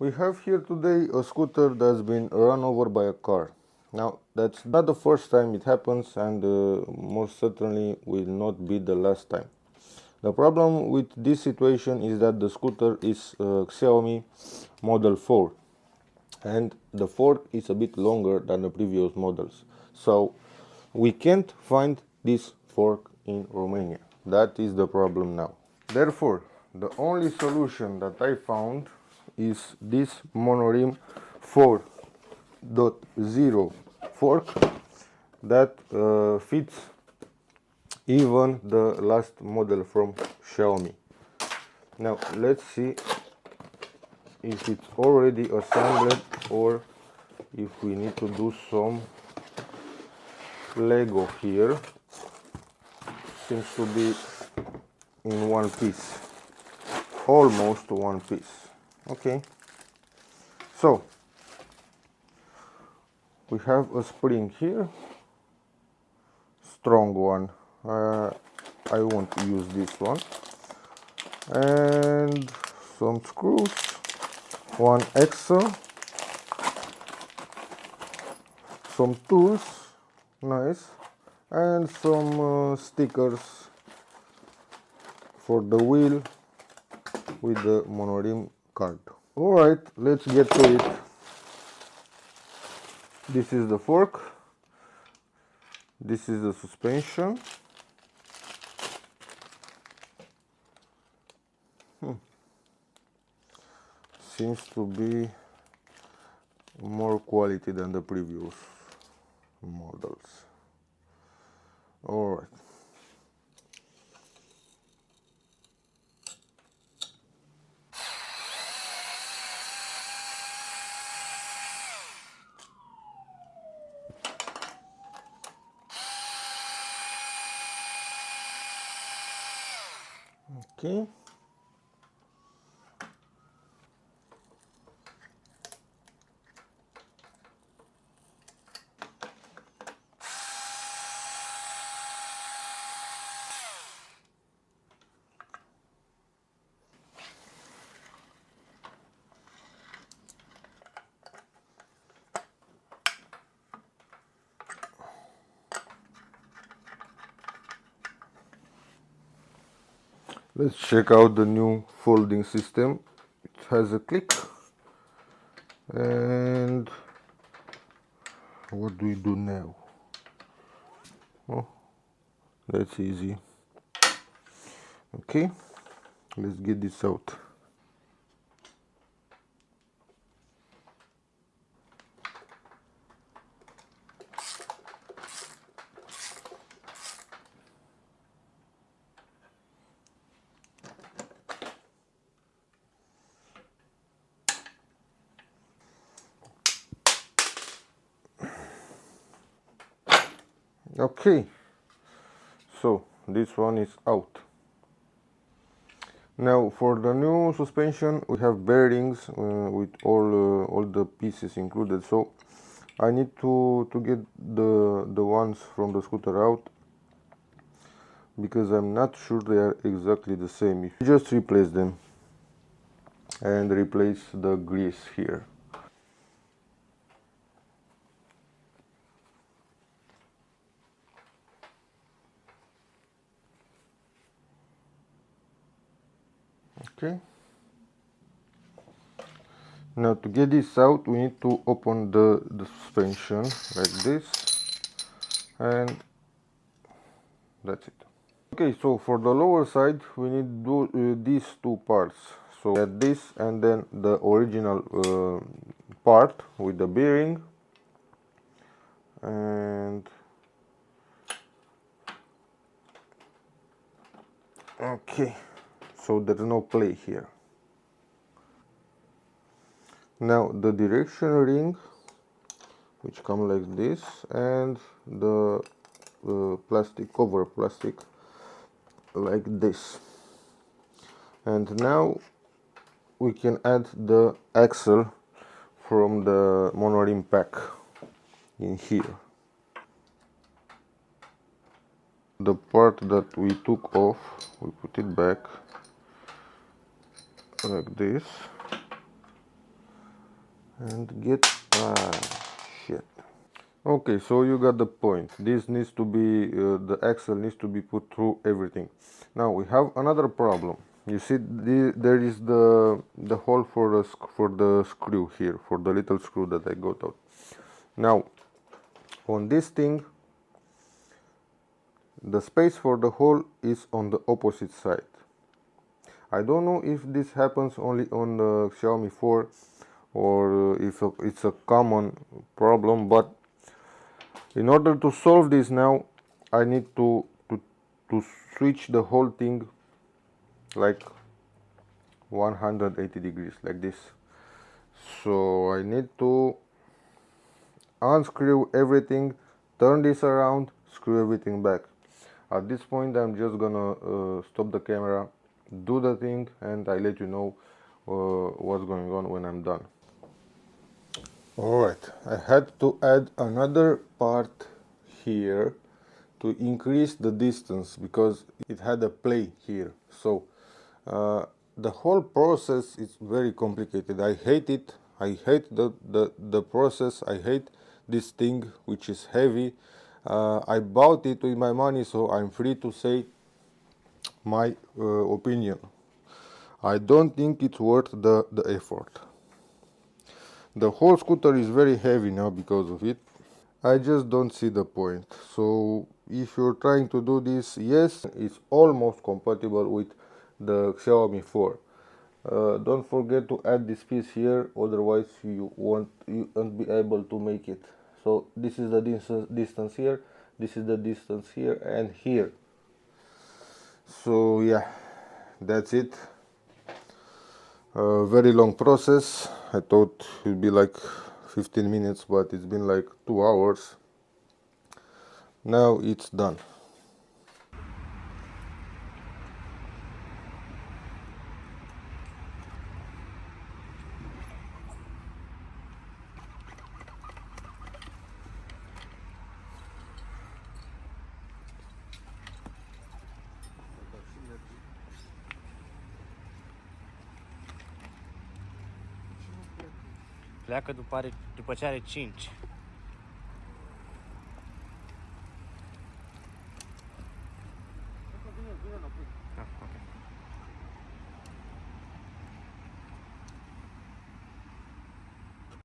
We have here today a scooter that's been run over by a car. Now, that's not the first time it happens, and most certainly will not be the last time. The problem with this situation is that the scooter is Xiaomi Model 4, and the fork is a bit longer than the previous models. So we can't find this fork in Romania. That is the problem now. Therefore, the only solution that I found is this Monorim 4.0 fork that fits even the last model from Xiaomi. Now let's see if it's already assembled or if we need to do some Lego here. Seems to be in one piece, almost one piece. Okay, so we have a spring here, strong one. I won't use this one, and some screws, one axle, some tools, nice, and some stickers for the wheel with the Monorim card. Alright, let's get to it. This is the fork, this is the suspension. Seems to be more quality than the previous models. Alright. Okay. Let's check out the new folding system. It has a click, and what do we do now? Oh, that's easy. Okay, let's get this out. Okay, so this one is out. Now for the new suspension, we have bearings with all the pieces included. So I need to get the ones from the scooter out, because I'm not sure they are exactly the same. If you just replace them and replace the grease here. Okay. Now to get this out, we need to open the suspension like this, and that's it. Okay, so for the lower side, we need to do these two parts. So get this, and then the original part with the bearing, and okay, so there's no play here. Now the direction ring, which come like this, and the plastic cover plastic like this. And now we can add the axle from the Monorim pack in here. The part that we took off, we put it back like this, and get shit. Okay, so you got the point. This needs to be the axle needs to be put through everything. Now we have another problem. You see, there is the hole for the screw here, for the little screw that I got out. Now on this thing, the space for the hole is on the opposite side. I don't know if this happens only on the Xiaomi 4 or if it's a common problem, but in order to solve this now, I need to switch the whole thing like 180 degrees, like this. So I need to unscrew everything, turn this around, screw everything back. At this point I'm just gonna stop the camera, do the thing, and I let you know what's going on when I'm done. Alright, I had to add another part here to increase the distance because it had a play here. So the whole process is very complicated. I hate it. I hate the process. I hate this thing which is heavy. I bought it with my money, so I'm free to say my opinion. I don't think it's worth the effort. The whole scooter is very heavy now because of it. I just don't see the point. So if you're trying to do this, yes, it's almost compatible with the Xiaomi 4. Don't forget to add this piece here, otherwise you won't be able to make it. So this is the distance here, this is the distance here, and here. So yeah, that's it. Very long process. I thought it would be like 15 minutes, but it's been like 2 hours. Now it's done. Pleacă după ce are 5.